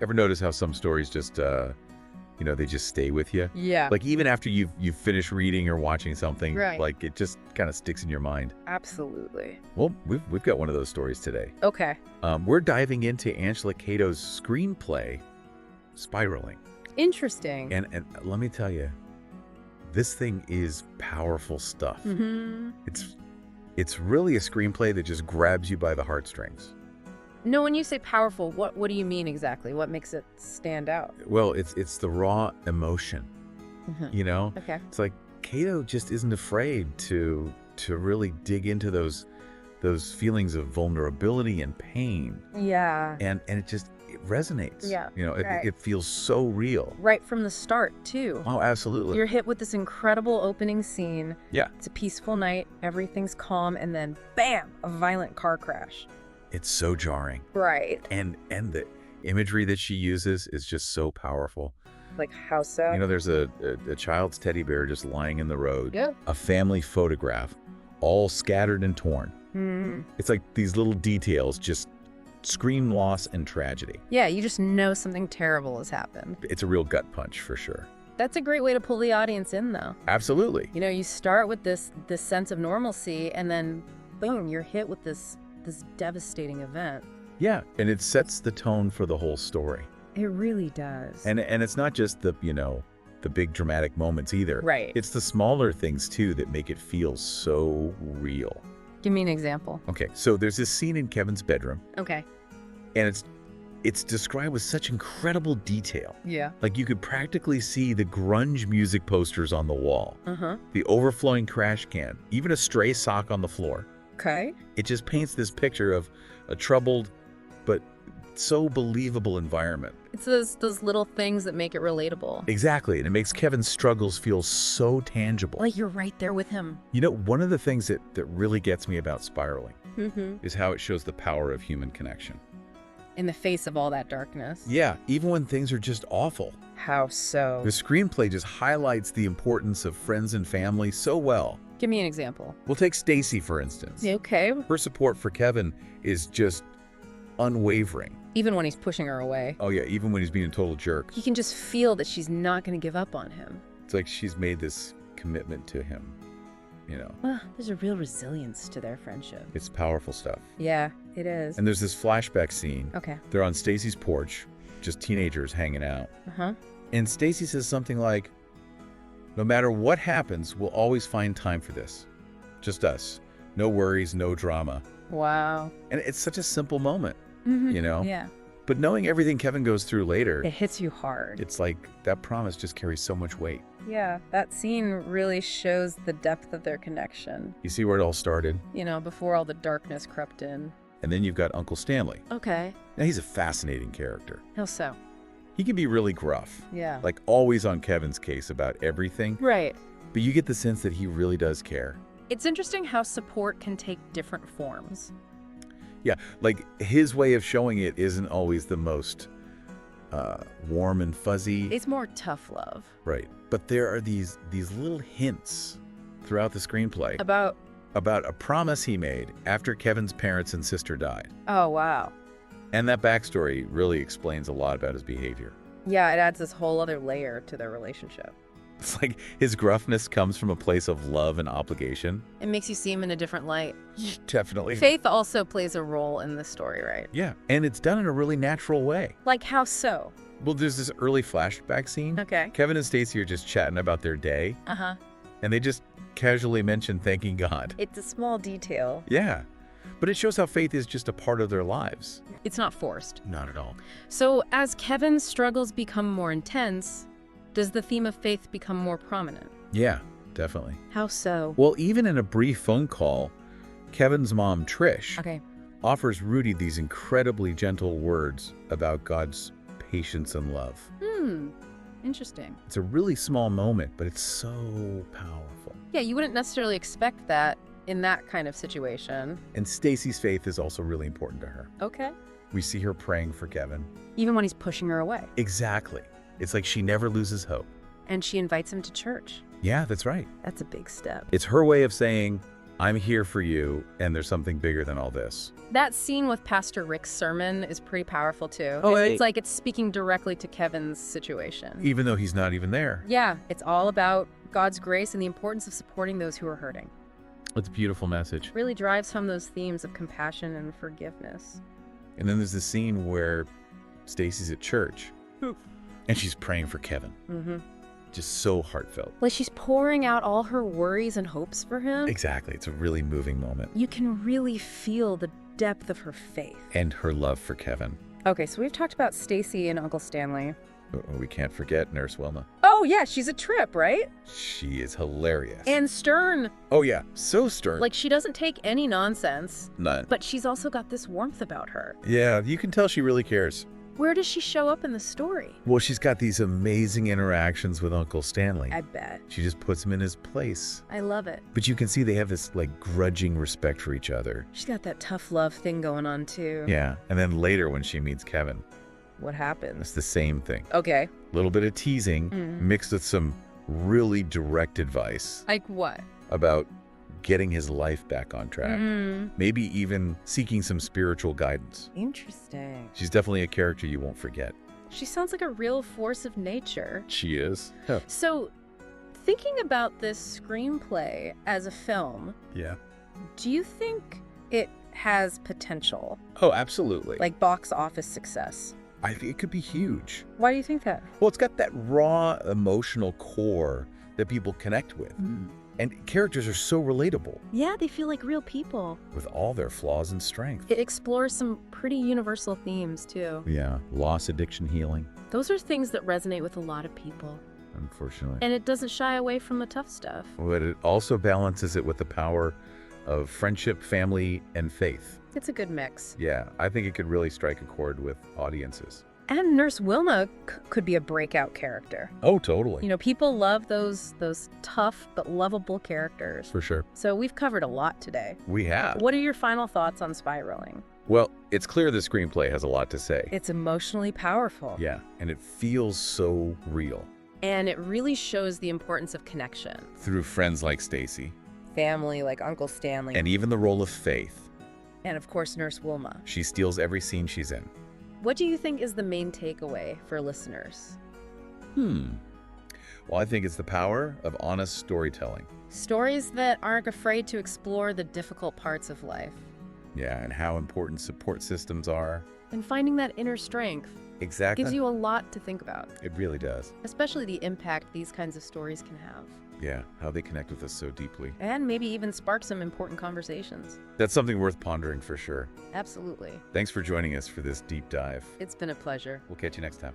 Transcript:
Ever notice how some stories just, they just stay with you? Yeah. Like even after you've finished reading or watching something, Right. like it just kind of sticks in your mind. Absolutely. Well, we've got one of those stories today. Okay. We're diving into Angela Caito's screenplay, Spiraling. Interesting. And let me tell you, this thing is powerful stuff. Mm-hmm. It's really a screenplay that just grabs you by the heartstrings. No, when you say powerful, what do you mean exactly? What makes it stand out? Well, it's the raw emotion, Mm-hmm. Okay. It's like Caito just isn't afraid to really dig into those feelings of vulnerability and pain. Yeah. And it resonates. Yeah, right. It feels so real. Right from the start, too. Oh, absolutely. You're hit with this incredible opening scene. Yeah. It's a peaceful night, everything's calm, and then bam, a violent car crash. It's so jarring. Right. And the imagery that she uses is just so powerful. Like how so? There's a child's teddy bear just lying in the road. Yeah. A family photograph, all scattered and torn. Mm-hmm. It's like these little details just scream loss and tragedy. Yeah, you just know something terrible has happened. It's a real gut punch for sure. That's a great way to pull the audience in, though. Absolutely. You start with this sense of normalcy, and then boom, you're hit with this devastating event. Yeah, and it sets the tone for the whole story. It really does. And it's not just the big dramatic moments either. Right. It's the smaller things too that make it feel so real. Give me an example. Okay, so there's this scene in Kevin's bedroom, Okay. and it's described with such incredible detail. Yeah. Like you could practically see the grunge music posters on the wall, Uh-huh. the overflowing trash can, even a stray sock on the floor. Okay. It just paints this picture of a troubled but so believable environment. It's those little things that make it relatable. Exactly, and it makes Kevin's struggles feel so tangible. Like you're right there with him. One of the things that really gets me about Spiraling Mm-hmm. is how it shows the power of human connection. In the face of all that darkness. Yeah, even when things are just awful. How so? The screenplay just highlights the importance of friends and family so well. Give me an example. We'll take Stacy, for instance. Okay. Her support for Kevin is just unwavering. Even when he's pushing her away. Oh yeah, even when he's being a total jerk. You can just feel that she's not going to give up on him. It's like she's made this commitment to him, Well, there's a real resilience to their friendship. It's powerful stuff. Yeah, it is. And there's this flashback scene. Okay. They're on Stacy's porch, just teenagers hanging out. Uh-huh. And Stacy says something like, "No matter what happens, we'll always find time for this. Just us. No worries, no drama." Wow. And it's such a simple moment, Mm-hmm. Yeah. But knowing everything Kevin goes through later, It hits you hard. it's like that promise just carries so much weight. Yeah, that scene really shows the depth of their connection. You see where it all started? Before all the darkness crept in. And then you've got Uncle Stanley. Okay. Now, he's a fascinating character. How so? He can be really gruff, Yeah. like always on Kevin's case about everything, Right. but you get the sense that he really does care. It's interesting how support can take different forms. Yeah, like his way of showing it isn't always the most warm and fuzzy. It's more tough love. Right. But there are these little hints throughout the screenplay About, about a promise he made after Kevin's parents and sister died. oh, wow. And that backstory really explains a lot about his behavior. Yeah, it adds this whole other layer to their relationship. It's like his gruffness comes from a place of love and obligation. It makes you see him in a different light. Definitely. Faith also plays a role in this story, right? Yeah, and it's done in a really natural way. Like how so? Well, there's this early flashback scene. Okay. Kevin and Stacy are just chatting about their day, Uh-huh. and they just casually mention thanking God. It's a small detail. Yeah, but it shows how faith is just a part of their lives. It's not forced. Not at all. So as Kevin's struggles become more intense, does the theme of faith become more prominent? Yeah, definitely. How so? Well, even in a brief phone call, Kevin's mom, Trish, Okay. offers Rudy these incredibly gentle words about God's patience and love. Interesting. It's a really small moment, but it's so powerful. Yeah, you wouldn't necessarily expect that in that kind of situation. And Stacy's faith is also really important to her. Okay. We see her praying for Kevin. Even when he's pushing her away. Exactly. It's like she never loses hope. And she invites him to church. Yeah, that's right. That's a big step. It's her way of saying, I'm here for you, and there's something bigger than all this. That scene with Pastor Rick's sermon is pretty powerful, too. Oh, It's like it's speaking directly to Kevin's situation. Even though he's not even there. Yeah, it's all about God's grace and the importance of supporting those who are hurting. It's a beautiful message. It really drives home those themes of compassion and forgiveness. And then there's the scene where Stacy's at church, and she's praying for Kevin. Mm-hmm. Just so heartfelt. Like she's pouring out all her worries and hopes for him. Exactly. It's a really moving moment. You can really feel the depth of her faith. And her love for Kevin. Okay, so we've talked about Stacy and Uncle Stanley. We can't forget Nurse Wilma. Oh, yeah, she's a trip, right? She is hilarious. And stern. Oh, yeah. So stern. Like, she doesn't take any nonsense. None. But she's also got this warmth about her. Yeah, you can tell she really cares. Where does she show up in the story? Well, she's got these amazing interactions with Uncle Stanley. I bet. She just puts him in his place. I love it. But you can see they have this, like, grudging respect for each other. She's got that tough love thing going on, too. Yeah, and then later when she meets Kevin, What happens? it's the same thing. Okay. A little bit of teasing mixed with some really direct advice Like what? about getting his life back on track. Maybe even seeking some spiritual guidance. Interesting. She's definitely a character you won't forget. She sounds like a real force of nature. She is. So, thinking about this screenplay as a film, Yeah. do you think it has potential? Oh, absolutely. Like box office success? I think it could be huge. Why do you think that? Well, it's got that raw emotional core that people connect with. And characters are so relatable Yeah, they feel like real people. with all their flaws and strengths. It explores some pretty universal themes, too. Yeah, loss, addiction, healing, Those are things that resonate with a lot of people. unfortunately. And it doesn't shy away from the tough stuff. But it also balances it with the power of friendship, family, and faith. It's a good mix. Yeah, I think it could really strike a chord with audiences. And Nurse Wilma could be a breakout character. Oh, totally. You know, people love those tough but lovable characters. For sure. So we've covered a lot today. We have. What are your final thoughts on Spiraling? Well, it's clear the screenplay has a lot to say. It's emotionally powerful. Yeah, and it feels so real. And it really shows the importance of connection. Through friends like Stacy. Family like Uncle Stanley. And even the role of Faith. And of course, Nurse Wilma. She steals every scene she's in. What do you think is the main takeaway for listeners? Well, I think it's the power of honest storytelling. Stories that aren't afraid to explore the difficult parts of life. Yeah, and how important support systems are. And finding that inner strength Exactly. gives you a lot to think about, It really does. especially the impact these kinds of stories can have. Yeah, how they connect with us so deeply. And maybe even spark some important conversations. That's something worth pondering for sure. Absolutely. Thanks for joining us for this deep dive. It's been a pleasure. We'll catch you next time.